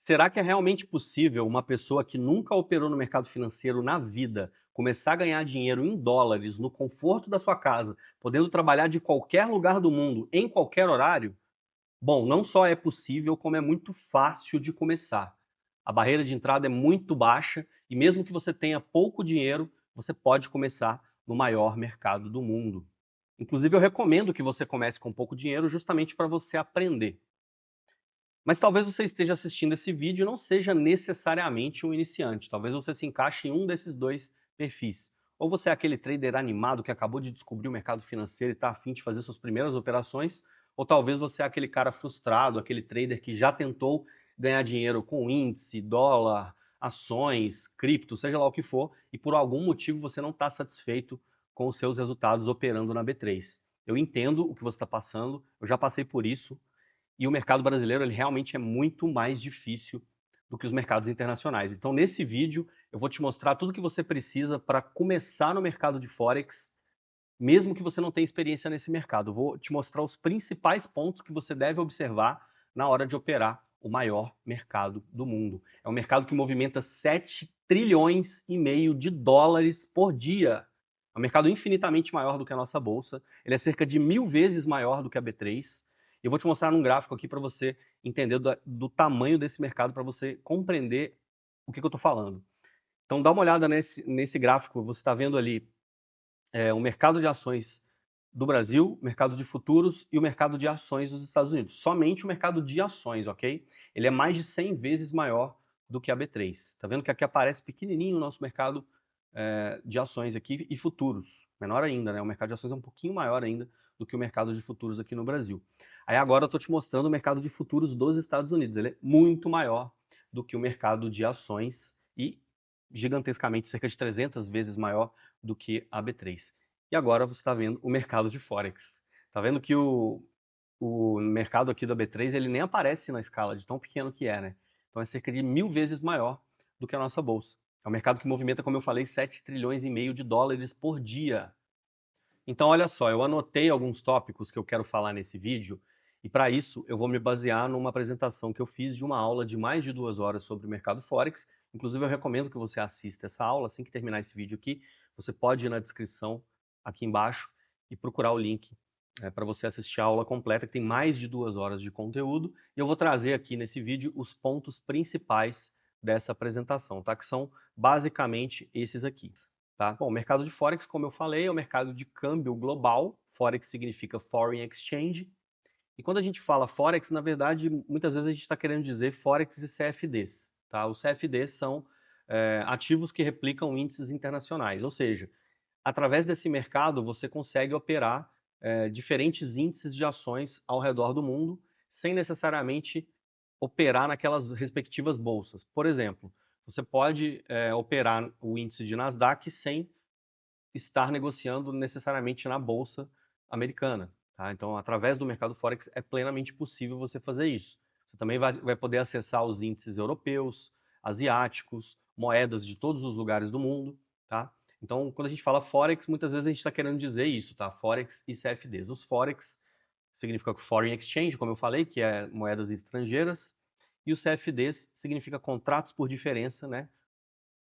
Será que é realmente possível uma pessoa que nunca operou no mercado financeiro na vida começar a ganhar dinheiro em dólares no conforto da sua casa, podendo trabalhar de qualquer lugar do mundo, em qualquer horário? Bom, não só é possível, como é muito fácil de começar. A barreira de entrada é muito baixa e mesmo que você tenha pouco dinheiro, você pode começar no maior mercado do mundo. Inclusive, eu recomendo que você comece com pouco dinheiro justamente para você aprender. Mas talvez você esteja assistindo esse vídeo e não seja necessariamente um iniciante. Talvez você se encaixe em um desses dois perfis. Ou você é aquele trader animado que acabou de descobrir o mercado financeiro e está a fim de fazer suas primeiras operações, ou talvez você é aquele cara frustrado, aquele trader que já tentou ganhar dinheiro com índice, dólar, ações, cripto, seja lá o que for, e por algum motivo você não está satisfeito com os seus resultados operando na B3. Eu entendo o que você está passando, eu já passei por isso, e o mercado brasileiro ele realmente é muito mais difícil do que os mercados internacionais. Então, nesse vídeo, eu vou te mostrar tudo que você precisa para começar no mercado de Forex, mesmo que você não tenha experiência nesse mercado. Eu vou te mostrar os principais pontos que você deve observar na hora de operar o maior mercado do mundo. É um mercado que movimenta 7 trilhões e meio de dólares por dia. É um mercado infinitamente maior do que a nossa bolsa. Ele é cerca de 1000 vezes maior do que a B3. Eu vou te mostrar num gráfico aqui para você entender do tamanho desse mercado, para você compreender o que eu estou falando. Então dá uma olhada nesse gráfico, você está vendo ali o mercado de ações do Brasil, o mercado de futuros e o mercado de ações dos Estados Unidos. Somente o mercado de ações, ok? Ele é mais de 100 vezes maior do que a B3. Tá vendo que aqui aparece pequenininho o nosso mercado de ações aqui e futuros. Menor ainda, né? O mercado de ações é um pouquinho maior ainda do que o mercado de futuros aqui no Brasil. Aí agora eu estou te mostrando o mercado de futuros dos Estados Unidos. Ele é muito maior do que o mercado de ações e gigantescamente, cerca de 300 vezes maior do que a B3. E agora você está vendo o mercado de Forex. Está vendo que o mercado aqui da B3 ele nem aparece na escala de tão pequeno que é, né? Então é cerca de 1000 vezes maior do que a nossa bolsa. É um mercado que movimenta, como eu falei, 7 trilhões e meio de dólares por dia. Então, olha só, eu anotei alguns tópicos que eu quero falar nesse vídeo, e para isso eu vou me basear numa apresentação que eu fiz de uma aula de mais de 2 horas sobre o mercado Forex. Inclusive, eu recomendo que você assista essa aula assim que terminar esse vídeo aqui. Você pode ir na descrição aqui embaixo e procurar o link para você assistir a aula completa, que tem mais de 2 horas de conteúdo. E eu vou trazer aqui nesse vídeo os pontos principais dessa apresentação, tá? Que são basicamente esses aqui. Tá? Bom, o mercado de Forex, como eu falei, é o mercado de câmbio global. Forex significa Foreign Exchange. E quando a gente fala Forex, na verdade, muitas vezes a gente está querendo dizer Forex e CFDs. Tá? Os CFDs são ativos que replicam índices internacionais. Ou seja, através desse mercado você consegue operar diferentes índices de ações ao redor do mundo, sem necessariamente operar naquelas respectivas bolsas. Por exemplo, você pode operar o índice de Nasdaq sem estar negociando necessariamente na bolsa americana. Tá? Então, através do mercado Forex é plenamente possível você fazer isso. Você também vai poder acessar os índices europeus, asiáticos, moedas de todos os lugares do mundo. Tá? Então, quando a gente fala Forex, muitas vezes a gente está querendo dizer isso, tá? Forex e CFDs. Os Forex significa Foreign Exchange, como eu falei, que é moedas estrangeiras, e os CFDs significa contratos por diferença, né?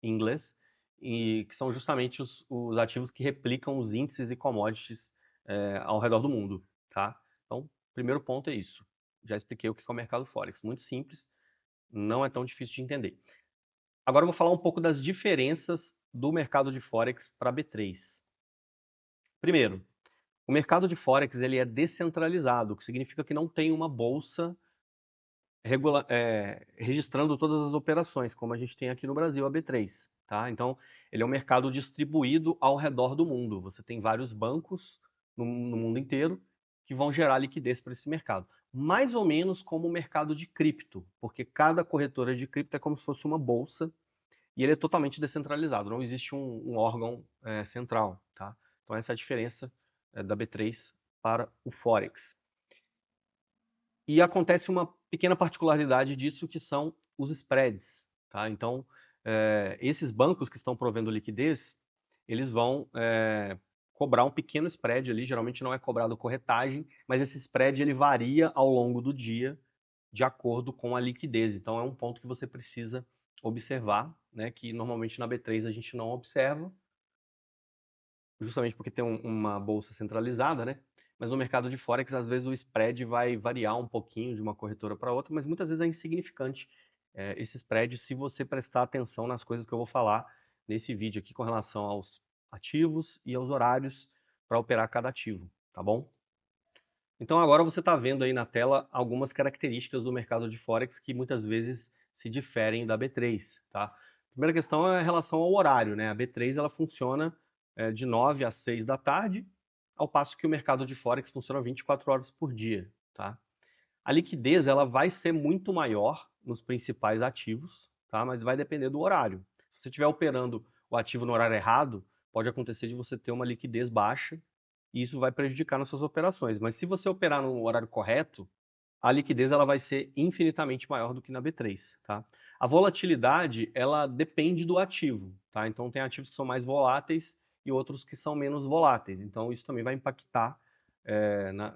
Em inglês, e que são justamente os ativos que replicam os índices e commodities ao redor do mundo, tá? Então, primeiro ponto é isso. Já expliquei o que é o mercado Forex. Muito simples, não é tão difícil de entender. Agora eu vou falar um pouco das diferenças do mercado de Forex para B3. Primeiro, o mercado de Forex ele é descentralizado, o que significa que não tem uma bolsa registrando todas as operações, como a gente tem aqui no Brasil, a B3. Tá? Então, ele é um mercado distribuído ao redor do mundo. Você tem vários bancos no mundo inteiro que vão gerar liquidez para esse mercado. Mais ou menos como o mercado de cripto, porque cada corretora de cripto é como se fosse uma bolsa e ele é totalmente descentralizado, não existe um órgão central. Tá? Então, essa é a diferença da B3 para o Forex. E acontece uma pequena particularidade disso, que são os spreads. Tá? Então, esses bancos que estão provendo liquidez, eles vão cobrar um pequeno spread ali, geralmente não é cobrado corretagem, mas esse spread ele varia ao longo do dia de acordo com a liquidez. Então, é um ponto que você precisa observar, né, que normalmente na B3 a gente não observa, justamente porque tem uma bolsa centralizada, né? Mas no mercado de Forex, às vezes o spread vai variar um pouquinho de uma corretora para outra, mas muitas vezes é insignificante esse spread se você prestar atenção nas coisas que eu vou falar nesse vídeo aqui com relação aos ativos e aos horários para operar cada ativo, tá bom? Então agora você está vendo aí na tela algumas características do mercado de Forex que muitas vezes se diferem da B3, tá? A primeira questão é a relação ao horário, né? A B3 ela funciona de 9 às 6 da tarde, ao passo que o mercado de Forex funciona 24 horas por dia, tá? A liquidez ela vai ser muito maior nos principais ativos, tá? Mas vai depender do horário. Se você estiver operando o ativo no horário errado, pode acontecer de você ter uma liquidez baixa e isso vai prejudicar nas suas operações. Mas se você operar no horário correto, a liquidez ela vai ser infinitamente maior do que na B3, tá? A volatilidade, ela depende do ativo, tá? Então tem ativos que são mais voláteis e outros que são menos voláteis. Então isso também vai impactar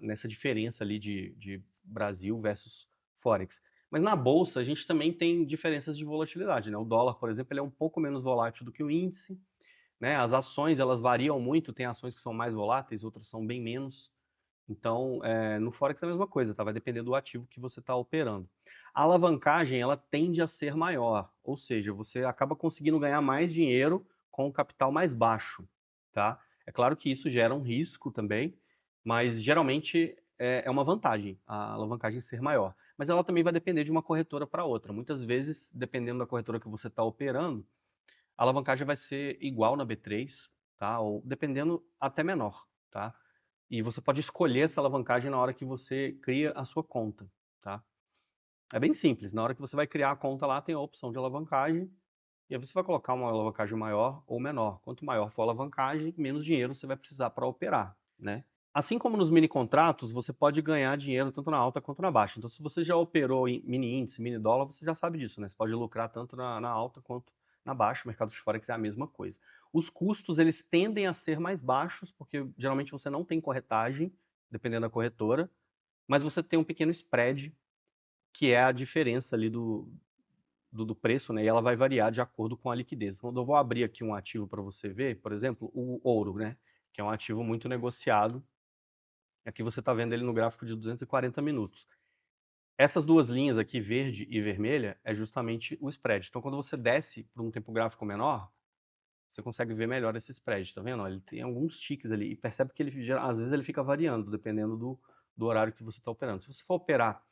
nessa diferença ali de Brasil versus Forex. Mas na bolsa a gente também tem diferenças de volatilidade, né? O dólar, por exemplo, ele é um pouco menos volátil do que o índice, né? As ações elas variam muito, tem ações que são mais voláteis, outras são bem menos. Então, no Forex é a mesma coisa, tá? Vai depender do ativo que você está operando. A alavancagem, ela tende a ser maior, ou seja, você acaba conseguindo ganhar mais dinheiro com um capital mais baixo, tá? É claro que isso gera um risco também, mas geralmente é uma vantagem a alavancagem ser maior. Mas ela também vai depender de uma corretora para outra. Muitas vezes, dependendo da corretora que você está operando, a alavancagem vai ser igual na B3, tá? Ou dependendo até menor, tá? E você pode escolher essa alavancagem na hora que você cria a sua conta, tá? É bem simples. Na hora que você vai criar a conta lá, tem a opção de alavancagem. E aí você vai colocar uma alavancagem maior ou menor. Quanto maior for a alavancagem, menos dinheiro você vai precisar para operar, né? Assim como nos mini contratos, você pode ganhar dinheiro tanto na alta quanto na baixa. Então, se você já operou em mini índice, mini dólar, você já sabe disso, né? Você pode lucrar tanto na alta quanto na baixa. O mercado de Forex é a mesma coisa. Os custos, eles tendem a ser mais baixos, porque geralmente você não tem corretagem, dependendo da corretora, mas você tem um pequeno spread, que é a diferença ali do preço, né? E ela vai variar de acordo com a liquidez. Então, eu vou abrir aqui um ativo para você ver, por exemplo, o ouro, né? Que é um ativo muito negociado. Aqui você está vendo ele no gráfico de 240 minutos. Essas duas linhas aqui, verde e vermelha, é justamente o spread. Então, quando você desce para um tempo gráfico menor, você consegue ver melhor esse spread, tá vendo? Ele tem alguns ticks ali e percebe que ele, às vezes ele fica variando, dependendo do horário que você está operando. Se você for operar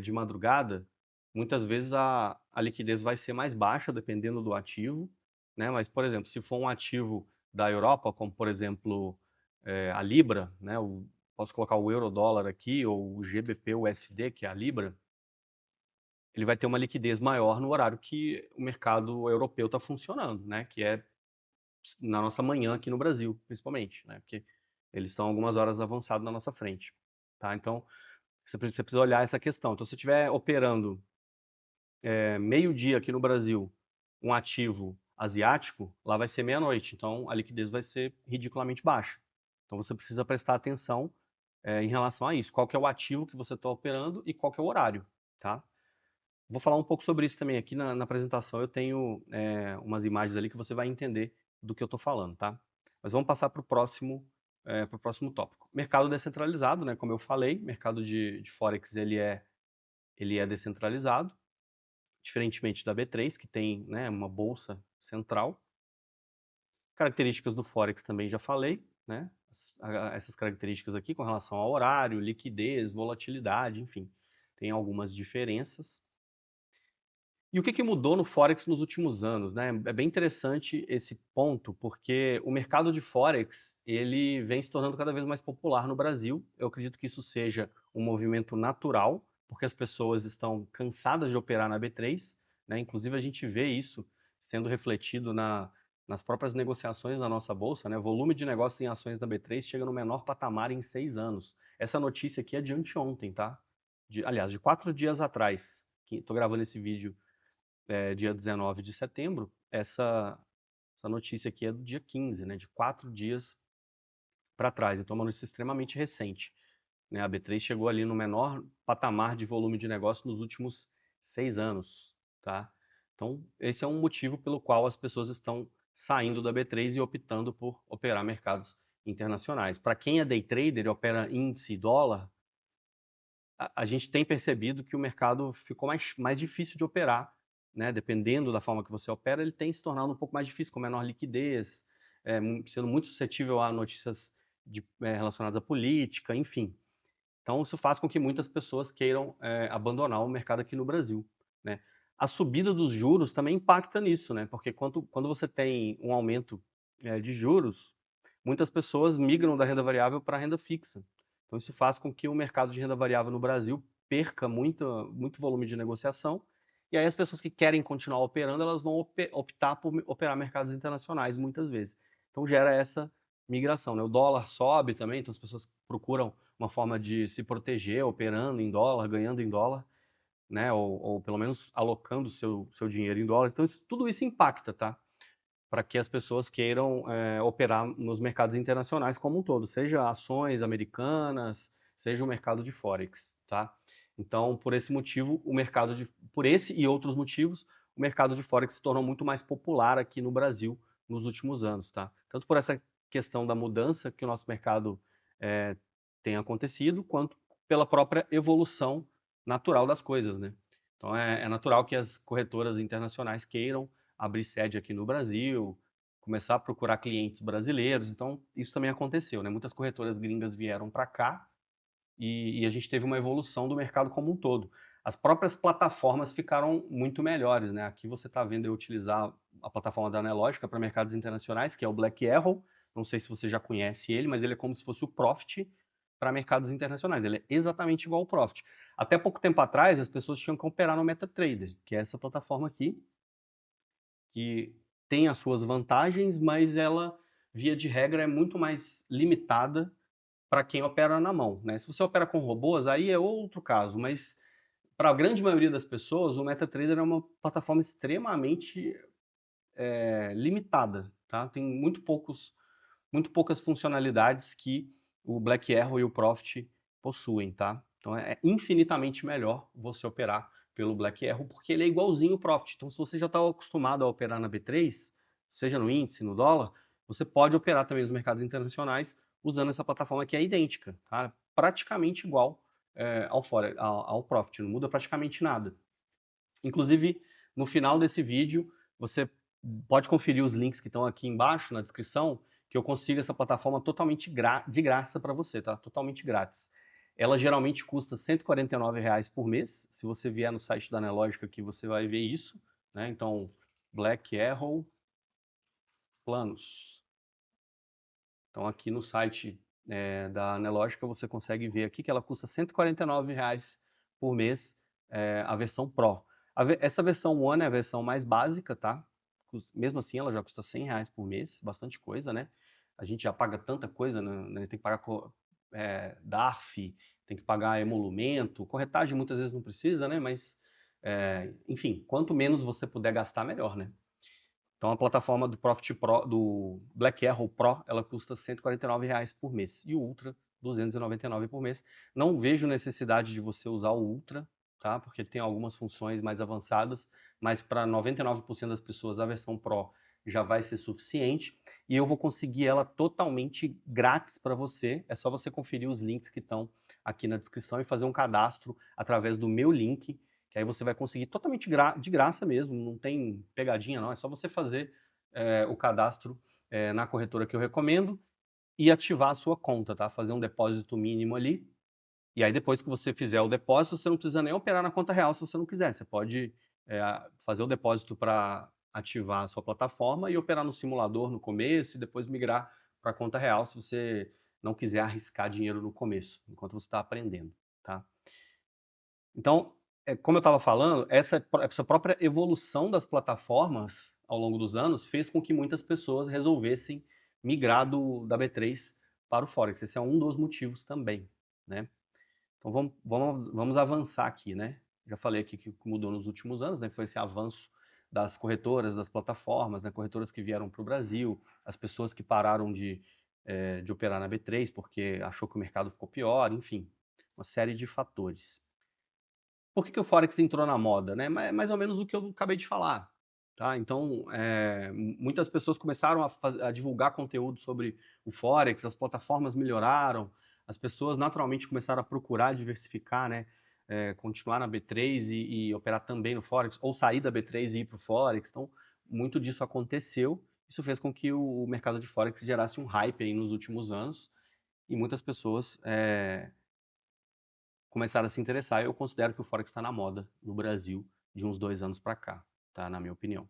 de madrugada, muitas vezes a liquidez vai ser mais baixa, dependendo do ativo, né? Mas, por exemplo, se for um ativo da Europa, como por exemplo a Libra, né? Posso colocar o euro-dólar aqui, ou o GBP-USD, que é a Libra, ele vai ter uma liquidez maior no horário que o mercado europeu está funcionando, né? Que é na nossa manhã aqui no Brasil, principalmente, né? Porque eles estão algumas horas avançados na nossa frente, tá? Então, você precisa olhar essa questão. Então, se estiver operando meio-dia aqui no Brasil um ativo asiático, lá vai ser meia-noite. Então, a liquidez vai ser ridiculamente baixa. Então, você precisa prestar atenção em relação a isso. Qual que é o ativo que você está operando e qual que é o horário, tá? Vou falar um pouco sobre isso também aqui na apresentação. Eu tenho umas imagens ali que você vai entender do que eu estou falando, tá? Mas vamos passar para o próximo tópico. Mercado descentralizado, né? Como eu falei, mercado de Forex ele é descentralizado, diferentemente da B3, que tem, né, uma bolsa central. Características do Forex também já falei, né? Essas características aqui com relação ao horário, liquidez, volatilidade, enfim, tem algumas diferenças. E o que mudou no Forex nos últimos anos, né? É bem interessante esse ponto, porque o mercado de Forex, ele vem se tornando cada vez mais popular no Brasil. Eu acredito que isso seja um movimento natural, porque as pessoas estão cansadas de operar na B3, né? Inclusive a gente vê isso sendo refletido nas próprias negociações da nossa bolsa, né? O volume de negócios em ações da B3 chega no menor patamar em 6 anos. Essa notícia aqui é de anteontem, tá? Aliás, de 4 dias atrás. Estou gravando esse vídeo dia 19 de setembro, essa notícia aqui é do dia 15, né, de 4 dias para trás, então é uma notícia extremamente recente. né? A B3 chegou ali no menor patamar de volume de negócio nos últimos 6 anos, tá? Então, esse é um motivo pelo qual as pessoas estão saindo da B3 e optando por operar mercados internacionais. Para quem é day trader e opera índice e dólar, a gente tem percebido que o mercado ficou mais difícil de operar, né? Dependendo da forma que você opera, ele tem se tornado um pouco mais difícil, com menor liquidez, sendo muito suscetível a notícias relacionadas à política, enfim. Então, isso faz com que muitas pessoas queiram abandonar o mercado aqui no Brasil, né? A subida dos juros também impacta nisso, né? Porque quando você tem um aumento de juros, muitas pessoas migram da renda variável para a renda fixa. Então, isso faz com que o mercado de renda variável no Brasil perca muito volume de negociação. E aí as pessoas que querem continuar operando, elas vão optar por operar mercados internacionais muitas vezes. Então, gera essa migração, né? O dólar sobe também, então as pessoas procuram uma forma de se proteger operando em dólar, ganhando em dólar, né? Ou pelo menos alocando seu dinheiro em dólar. Então, tudo isso impacta, tá? Para que as pessoas queiram operar nos mercados internacionais como um todo, seja ações americanas, seja o mercado de Forex, tá? Então, por esse motivo, por esse e outros motivos, o mercado de Forex se tornou muito mais popular aqui no Brasil nos últimos anos, tá? Tanto por essa questão da mudança que o nosso mercado é, tem acontecido, quanto pela própria evolução natural das coisas, né? Então, é natural que as corretoras internacionais queiram abrir sede aqui no Brasil, começar a procurar clientes brasileiros. Então, isso também aconteceu, né? Muitas corretoras gringas vieram para cá e a gente teve uma evolução do mercado como um todo. As próprias plataformas ficaram muito melhores, né? Aqui você está vendo eu utilizar a plataforma da Analogica para mercados internacionais, que é o Black Arrow. Não sei se você já conhece ele, mas ele é como se fosse o Profit para mercados internacionais. Ele é exatamente igual ao Profit. Até pouco tempo atrás, as pessoas tinham que operar no MetaTrader, que é essa plataforma aqui, que tem as suas vantagens, mas ela, via de regra, é muito mais limitada para quem opera na mão, né? Se você opera com robôs, aí é outro caso, mas para a grande maioria das pessoas, o MetaTrader é uma plataforma extremamente limitada, tá? Tem muito poucas funcionalidades que o Black Arrow e o Profit possuem, tá? Então é infinitamente melhor você operar pelo Black Arrow, porque ele é igualzinho o Profit. Então, se você já está acostumado a operar na B3, seja no índice, no dólar, você pode operar também nos mercados internacionais usando essa plataforma que é idêntica, tá? Praticamente igual ao Profit, não muda praticamente nada. Inclusive, no final desse vídeo, você pode conferir os links que estão aqui embaixo na descrição, que eu consigo essa plataforma totalmente de graça para você, tá? Totalmente grátis. Ela geralmente custa R$ 149 por mês. Se você vier no site da Analogica aqui, você vai ver isso, né? Então, Black Arrow Planos. Então, aqui no site da Analogica, você consegue ver aqui que ela custa R$ 149 por mês, a versão Pro. Essa versão One é a versão mais básica, tá? Mesmo assim, ela já custa R$ 100 por mês, bastante coisa, né? A gente já paga tanta coisa, né? Tem que pagar DARF, tem que pagar emolumento, corretagem muitas vezes não precisa, né? Mas, enfim, quanto menos você puder gastar, melhor, né? Então a plataforma do Profit Pro, do Black Arrow Pro, ela custa R$ 149 por mês e o Ultra R$ 299 por mês. Não vejo necessidade de você usar o Ultra, tá? Porque ele tem algumas funções mais avançadas, mas para 99% das pessoas a versão Pro já vai ser suficiente e eu vou conseguir ela totalmente grátis para você. É só você conferir os links que estão aqui na descrição e fazer um cadastro através do meu link, que aí você vai conseguir totalmente de graça mesmo, não tem pegadinha não, é só você fazer o cadastro na corretora que eu recomendo e ativar a sua conta, tá? Fazer um depósito mínimo ali, e aí depois que você fizer o depósito, você não precisa nem operar na conta real se você não quiser, você pode fazer o depósito para ativar a sua plataforma e operar no simulador no começo e depois migrar para a conta real se você não quiser arriscar dinheiro no começo, enquanto você está aprendendo, tá? Então, como eu estava falando, essa própria evolução das plataformas ao longo dos anos fez com que muitas pessoas resolvessem migrar da B3 para o Forex. Esse é um dos motivos também, né? Então vamos avançar aqui, né? Já falei aqui que mudou nos últimos anos, né? Foi esse avanço das corretoras, das plataformas, né? Corretoras que vieram para o Brasil, as pessoas que pararam de operar na B3 porque achou que o mercado ficou pior, enfim. uma série de fatores. Por que o Forex entrou na moda, né? Mais ou menos o que eu acabei de falar, tá? Então, muitas pessoas começaram a divulgar conteúdo sobre o Forex, as plataformas melhoraram, as pessoas naturalmente começaram a procurar diversificar, né? Continuar na B3 e operar também no Forex, ou sair da B3 e ir para o Forex. Então, muito disso aconteceu. Isso fez com que o mercado de Forex gerasse um hype aí nos últimos anos e muitas pessoas começaram a se interessar. Eu considero que o Forex está na moda no Brasil de uns 2 anos para cá, tá? Na minha opinião.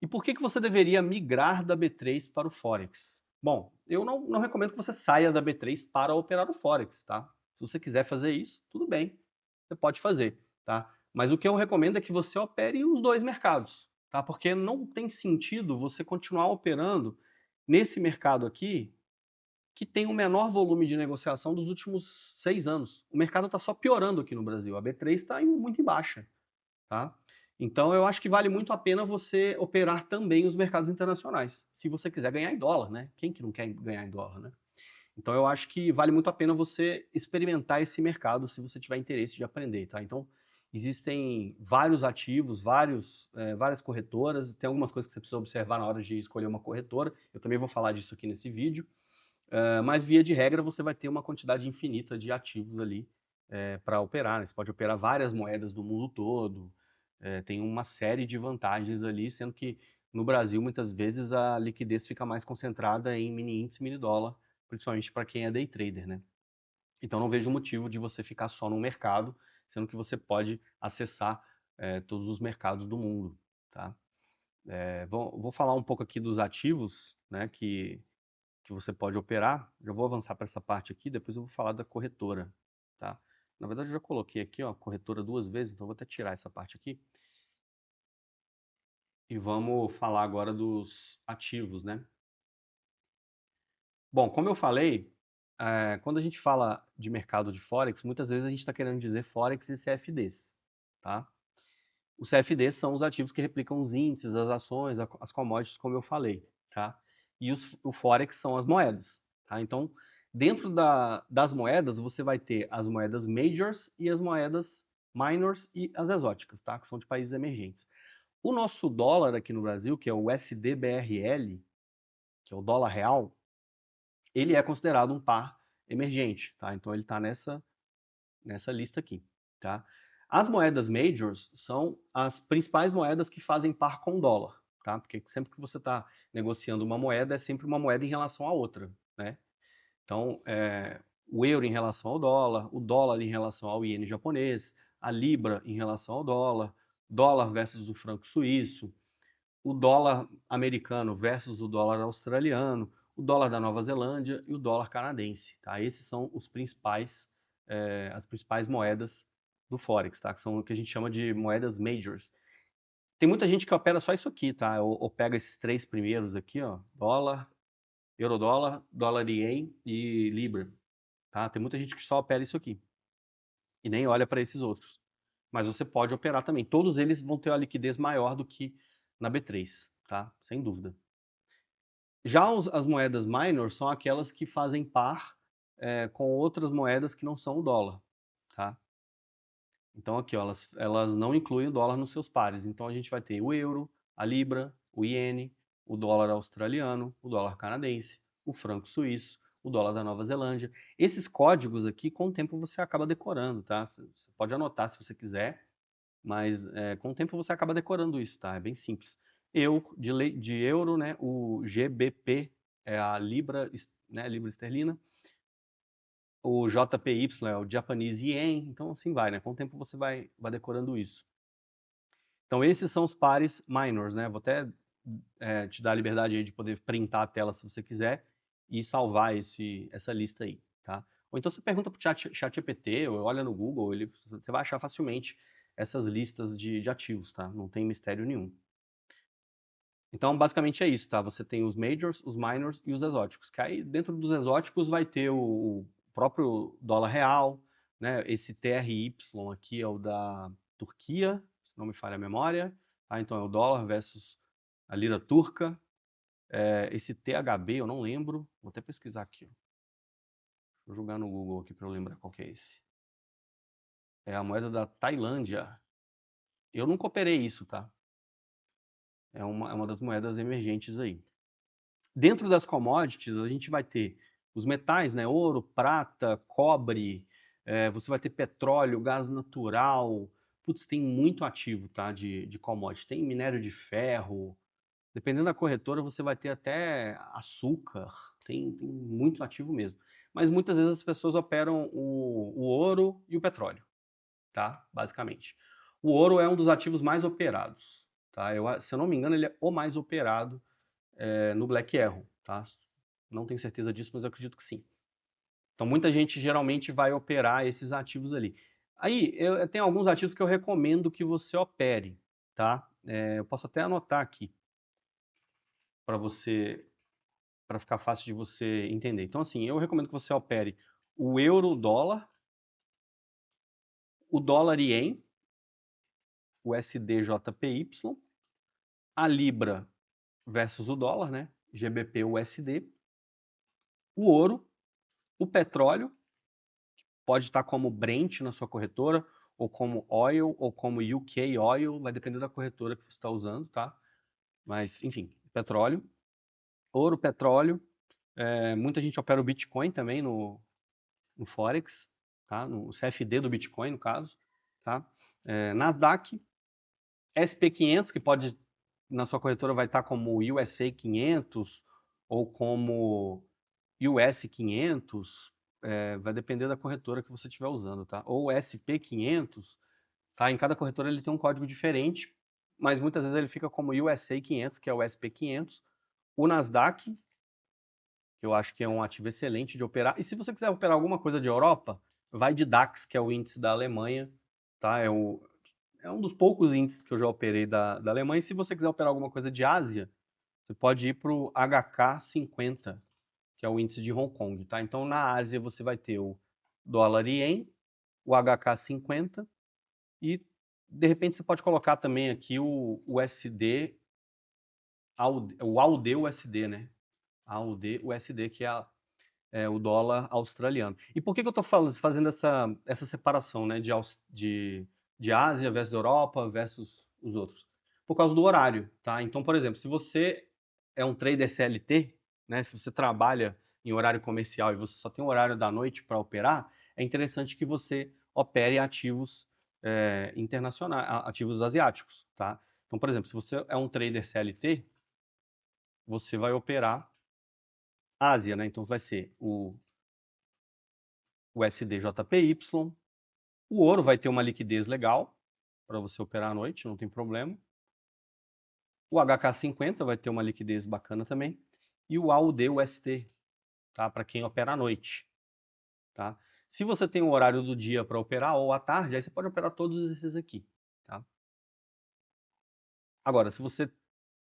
E por que você deveria migrar da B3 para o Forex? Bom, eu não recomendo que você saia da B3 para operar o Forex, tá? Se você quiser fazer isso, tudo bem, você pode fazer, tá? Mas o que eu recomendo é que você opere os dois mercados, tá? Porque não tem sentido você continuar operando nesse mercado aqui que tem o menor volume de negociação dos últimos 6 anos. O mercado está só piorando aqui no Brasil. A B3 está muito em baixa, tá? Então eu acho que vale muito a pena você operar também os mercados internacionais, se você quiser ganhar em dólar, né? Quem que não quer ganhar em dólar, né? Então eu acho que vale muito a pena você experimentar esse mercado se você tiver interesse de aprender, tá? Então existem vários ativos, várias corretoras, tem algumas coisas que você precisa observar na hora de escolher uma corretora. Eu também vou falar disso aqui nesse vídeo. Mas via de regra você vai ter uma quantidade infinita de ativos ali para operar, né? Você pode operar várias moedas do mundo todo, tem uma série de vantagens ali, sendo que no Brasil muitas vezes a liquidez fica mais concentrada em mini índice, mini dólar, principalmente para quem é day trader, né? Então não vejo motivo de você ficar só num mercado, sendo que você pode acessar todos os mercados do mundo, tá? Vou falar um pouco aqui dos ativos, né, que você pode operar. Já vou avançar para essa parte aqui, depois eu vou falar da corretora, tá? Na verdade, eu já coloquei aqui, ó, corretora 2 vezes, então vou até tirar essa parte aqui. E vamos falar agora dos ativos, né? Bom, como eu falei, quando a gente fala de mercado de Forex, muitas vezes a gente está querendo dizer Forex e CFDs, tá? Os CFDs são os ativos que replicam os índices, as ações, as commodities, como eu falei, tá? E o Forex são as moedas, tá? Então, dentro das moedas, você vai ter as moedas majors e as moedas minors e as exóticas, tá? Que são de países emergentes. O nosso dólar aqui no Brasil, que é o USD-BRL, que é o dólar real, ele é considerado um par emergente, tá? Então, ele está nessa lista aqui, tá? As moedas majors são as principais moedas que fazem par com o dólar, tá? Porque sempre que você está negociando uma moeda, é sempre uma moeda em relação à outra, né? Então, o euro em relação ao dólar, o dólar em relação ao iene japonês, a libra em relação ao dólar, dólar versus o franco suíço, o dólar americano versus o dólar australiano, o dólar da Nova Zelândia e o dólar canadense, tá? Esses são os as principais moedas do Forex, tá? Que são o que a gente chama de moedas majors. Tem muita gente que opera só isso aqui, tá? Ou pega esses 3 primeiros aqui, ó, dólar, eurodólar, dólar ien e libra, tá? Tem muita gente que só opera isso aqui e nem olha para esses outros. Mas você pode operar também. Todos eles vão ter uma liquidez maior do que na B3, tá? Sem dúvida. Já as moedas minor são aquelas que fazem par com outras moedas que não são o dólar, tá? Então aqui, ó, elas não incluem o dólar nos seus pares. Então a gente vai ter o euro, a libra, o iene, o dólar australiano, o dólar canadense, o franco suíço, o dólar da Nova Zelândia. Esses códigos aqui, com o tempo você acaba decorando, tá? Você pode anotar se você quiser, mas com o tempo você acaba decorando isso, tá? É bem simples. De euro, né? O GBP é a libra, né? Libra esterlina. O JPY é o Japanese Yen, então assim vai, né? Com o tempo você vai decorando isso. Então esses são os pares minors, né? Vou até te dar a liberdade aí de poder printar a tela se você quiser e salvar essa lista aí, tá? Ou então você pergunta para o ChatGPT ou olha no Google, você vai achar facilmente essas listas de ativos, tá? Não tem mistério nenhum. Então, basicamente é isso, tá? Você tem os majors, os minors e os exóticos. Que aí, dentro dos exóticos, vai ter o próprio dólar real, né? Esse TRY aqui é o da Turquia, se não me falha a memória. Tá? Então, é o dólar versus a lira turca. Esse THB, eu não lembro. Vou até pesquisar aqui. Ó. Vou jogar no Google aqui para eu lembrar qual que é esse. É a moeda da Tailândia. Eu nunca operei isso, tá? É uma das moedas emergentes aí. Dentro das commodities, a gente vai ter os metais, né? Ouro, prata, cobre, você vai ter petróleo, gás natural. Putz, tem muito ativo, tá? De commodity. Tem minério de ferro. Dependendo da corretora, você vai ter até açúcar. Tem muito ativo mesmo. Mas muitas vezes as pessoas operam o ouro e o petróleo, tá? Basicamente. O ouro é um dos ativos mais operados, tá? Se eu não me engano, ele é o mais operado no Black Arrow, tá? Não tenho certeza disso, mas eu acredito que sim. Então, muita gente geralmente vai operar esses ativos ali. Aí, eu tenho alguns ativos que eu recomendo que você opere, tá? Eu posso até anotar aqui para você, para ficar fácil de você entender. Então, assim, eu recomendo que você opere o euro-dólar, o dólar-ien, o SDJPY, a libra versus o dólar, né? GBP-USD, o ouro, o petróleo, pode estar como Brent na sua corretora, ou como Oil, ou como UK Oil, vai depender da corretora que você está usando, tá? Mas, enfim, petróleo, ouro, petróleo, muita gente opera o Bitcoin também no Forex, tá? No CFD do Bitcoin, no caso, tá? Nasdaq, SP500, que pode, na sua corretora, vai estar como USA 500 ou como US 500, vai depender da corretora que você estiver usando, tá? Ou SP500, tá? Em cada corretora ele tem um código diferente, mas muitas vezes ele fica como USA 500, que é o SP500, o Nasdaq, que eu acho que é um ativo excelente de operar. E se você quiser operar alguma coisa de Europa, vai de DAX, que é o índice da Alemanha, tá? É um dos poucos índices que eu já operei da Alemanha. E se você quiser operar alguma coisa de Ásia, você pode ir para o HK50, que é o índice de Hong Kong, tá? Então, na Ásia, você vai ter o dólar ien, o HK50 e, de repente, você pode colocar também aqui o USD, o AUD-USD, né? AUD-USD, que é o dólar australiano. E por que eu estou fazendo essa separação, né, de Ásia versus Europa versus os outros? Por causa do horário, tá? Então, por exemplo, se você é um trader CLT, né, se você trabalha em horário comercial e você só tem o horário da noite para operar, é interessante que você opere ativos internacionais, ativos asiáticos, tá? Então, por exemplo, se você é um trader CLT, você vai operar Ásia, né? Então vai ser o SDJPY, o ouro vai ter uma liquidez legal para você operar à noite, não tem problema. O HK50 vai ter uma liquidez bacana também. E o AUD-USD, tá? Para quem opera à noite, tá? Se você tem o horário do dia para operar ou à tarde, aí você pode operar todos esses aqui, tá? Agora, se você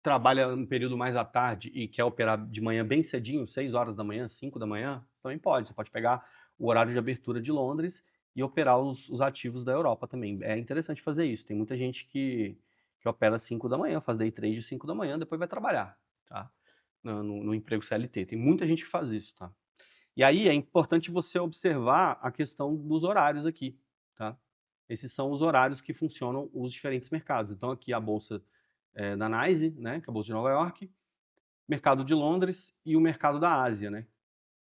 trabalha um período mais à tarde e quer operar de manhã bem cedinho, 6 horas da manhã, 5 da manhã, também pode. Você pode pegar o horário de abertura de Londres e operar os ativos da Europa também. É interessante fazer isso. Tem muita gente que opera às 5 da manhã, faz day trade às 5 da manhã, depois vai trabalhar, tá? No emprego CLT. Tem muita gente que faz isso, tá? E aí é importante você observar a questão dos horários aqui, tá? Esses são os horários que funcionam os diferentes mercados. Então aqui a bolsa da NYSE, né, que é a bolsa de Nova York, mercado de Londres e o mercado da Ásia, né?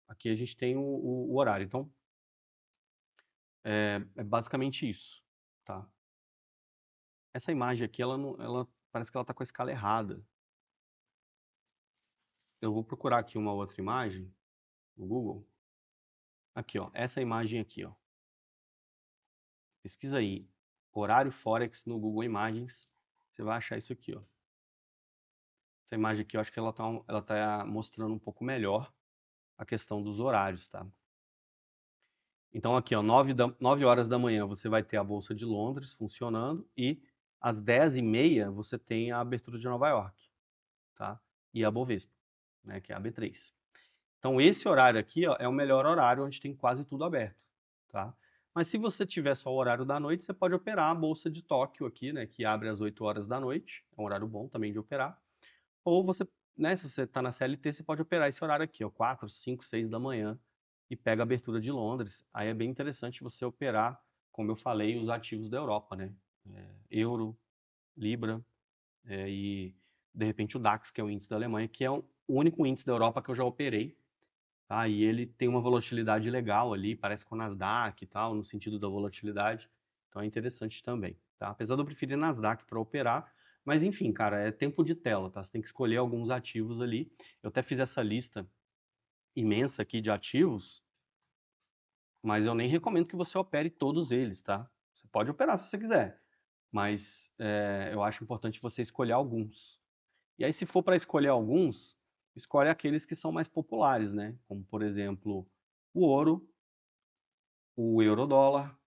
Aqui a gente tem o horário. Então é basicamente isso, tá? Essa imagem aqui, ela parece que ela está com a escala errada. Eu vou procurar aqui uma outra imagem no Google. Aqui, ó, essa imagem aqui, ó. Pesquisa aí, horário Forex no Google Imagens, você vai achar isso aqui, ó. Essa imagem aqui, eu acho que ela tá mostrando um pouco melhor a questão dos horários, tá? Então aqui, ó, 9 horas da manhã você vai ter a Bolsa de Londres funcionando e às 10h30 você tem a abertura de Nova York, tá? E a Bovespa, né, que é a B3. Então esse horário aqui, ó, é o melhor horário onde tem quase tudo aberto, tá? Mas se você tiver só o horário da noite, você pode operar a Bolsa de Tóquio aqui, né, que abre às 8 horas da noite, é um horário bom também de operar. Ou você, né, se você está na CLT, você pode operar esse horário aqui, ó, 4, 5, 6 da manhã e pega a abertura de Londres. Aí é bem interessante você operar como eu falei, os ativos da Europa, né? Euro, Libra, e de repente o DAX, que é o índice da Alemanha, que é o único índice da Europa que eu já operei, tá? E ele tem uma volatilidade legal ali, parece com o Nasdaq e tal, no sentido da volatilidade, então é interessante também, tá? Apesar de eu preferir Nasdaq para operar, mas enfim, cara, é tempo de tela, tá? Você tem que escolher alguns ativos ali. Eu até fiz essa lista imensa aqui de ativos, mas eu nem recomendo que você opere todos eles, tá? Você pode operar se você quiser, mas eu acho importante você escolher alguns. E aí, se for para escolher alguns, escolhe aqueles que são mais populares, né? Como, por exemplo, o ouro, o euro-dólar,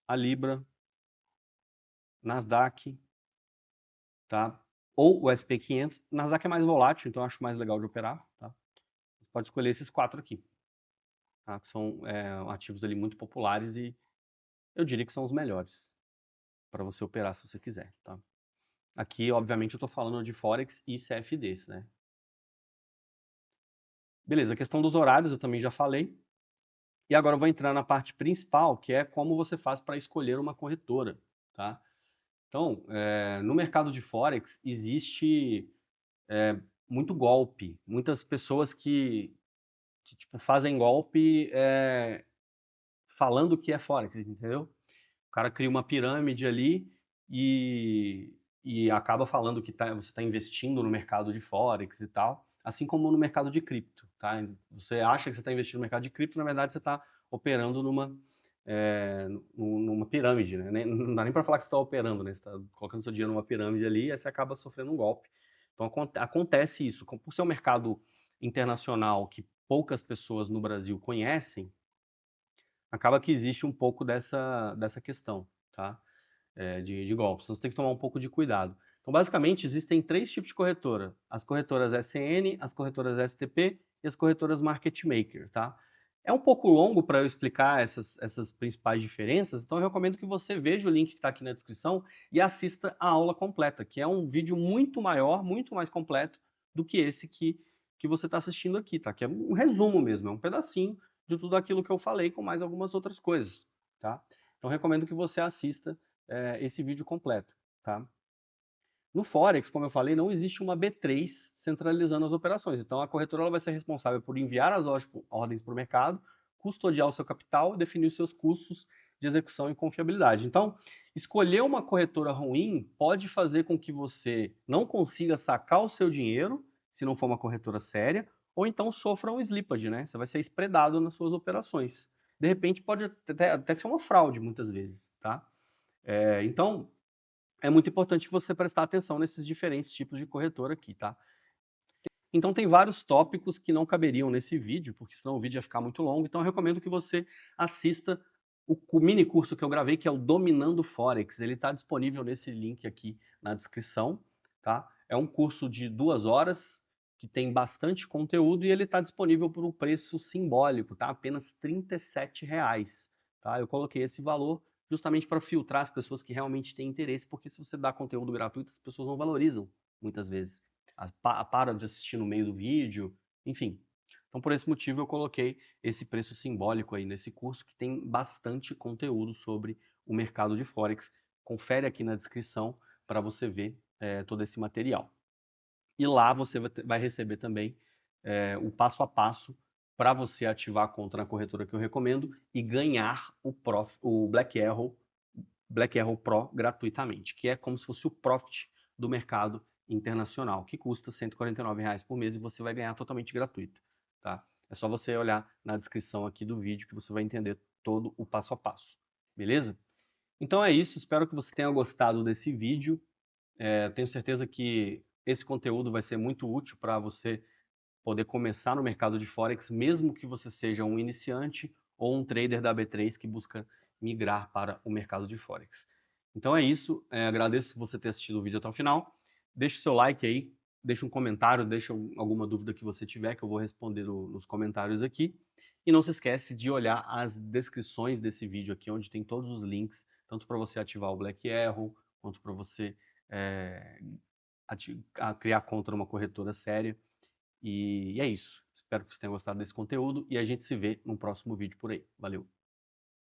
a libra, Nasdaq, tá? Ou o SP500. Nasdaq é mais volátil, então eu acho mais legal de operar, tá? Você pode escolher esses 4 aqui, tá? Que são ativos ali muito populares e eu diria que são os melhores para você operar se você quiser, tá? Aqui, obviamente, eu estou falando de Forex e CFDs, né? Beleza, a questão dos horários eu também já falei. E agora eu vou entrar na parte principal, que é como você faz para escolher uma corretora, tá? Então, no mercado de Forex existe muito golpe. Muitas pessoas que tipo, fazem golpe falando que é Forex, entendeu? O cara cria uma pirâmide ali e acaba falando que você está investindo no mercado de Forex e tal, assim como no mercado de cripto, tá? Você acha que você está investindo no mercado de cripto, na verdade você está operando numa pirâmide, né? Não dá nem para falar que você está operando, né? Você está colocando seu dinheiro numa pirâmide ali e aí você acaba sofrendo um golpe. Então acontece isso. Por ser um mercado internacional que poucas pessoas no Brasil conhecem, acaba que existe um pouco dessa questão, tá? De golpes. Então você tem que tomar um pouco de cuidado. Então, basicamente, existem 3 tipos de corretora: as corretoras SN, as corretoras STP e as corretoras Market Maker, tá? É um pouco longo para eu explicar essas principais diferenças, então eu recomendo que você veja o link que está aqui na descrição e assista a aula completa, que é um vídeo muito maior, muito mais completo do que esse que você está assistindo aqui, tá? Que é um resumo mesmo, é um pedacinho de tudo aquilo que eu falei com mais algumas outras coisas, tá? Então recomendo que você assista esse vídeo completo, tá? No Forex, como eu falei, não existe uma B3 centralizando as operações. Então a corretora ela vai ser responsável por enviar as ordens para o mercado, custodiar o seu capital e definir os seus custos de execução e confiabilidade. Então, escolher uma corretora ruim pode fazer com que você não consiga sacar o seu dinheiro, se não for uma corretora séria, ou então sofra um slippage, né? Você vai ser espredado nas suas operações. De repente pode até ser uma fraude muitas vezes, tá? Então, é muito importante você prestar atenção nesses diferentes tipos de corretora aqui, tá? Então tem vários tópicos que não caberiam nesse vídeo, porque senão o vídeo ia ficar muito longo, então eu recomendo que você assista o mini curso que eu gravei, que é o Dominando Forex. Ele está disponível nesse link aqui na descrição, tá? É um curso de 2 horas, que tem bastante conteúdo, e ele está disponível por um preço simbólico, tá? Apenas R$ 37,00, tá? Eu coloquei esse valor justamente para filtrar as pessoas que realmente têm interesse, porque se você dá conteúdo gratuito, as pessoas não valorizam, muitas vezes. Param de assistir no meio do vídeo, enfim. Então, por esse motivo, eu coloquei esse preço simbólico aí nesse curso, que tem bastante conteúdo sobre o mercado de Forex. Confere aqui na descrição para você ver todo esse material. E lá você vai receber também o passo a passo para você ativar a conta na corretora que eu recomendo e ganhar o Black Arrow Pro gratuitamente, que é como se fosse o Profit do mercado internacional, que custa R$ 149,00 por mês e você vai ganhar totalmente gratuito, tá? É só você olhar na descrição aqui do vídeo que você vai entender todo o passo a passo, beleza? Então é isso, espero que você tenha gostado desse vídeo. Tenho certeza que esse conteúdo vai ser muito útil para você poder começar no mercado de Forex, mesmo que você seja um iniciante ou um trader da B3 que busca migrar para o mercado de Forex. Então é isso, agradeço você ter assistido o vídeo até o final. Deixe o seu like aí, deixe um comentário, deixe alguma dúvida que você tiver, que eu vou responder nos comentários aqui. E não se esquece de olhar as descrições desse vídeo aqui, onde tem todos os links, tanto para você ativar o Black Arrow, quanto para você criar conta numa corretora séria. E é isso. Espero que você tenha gostado desse conteúdo e a gente se vê no próximo vídeo por aí. Valeu!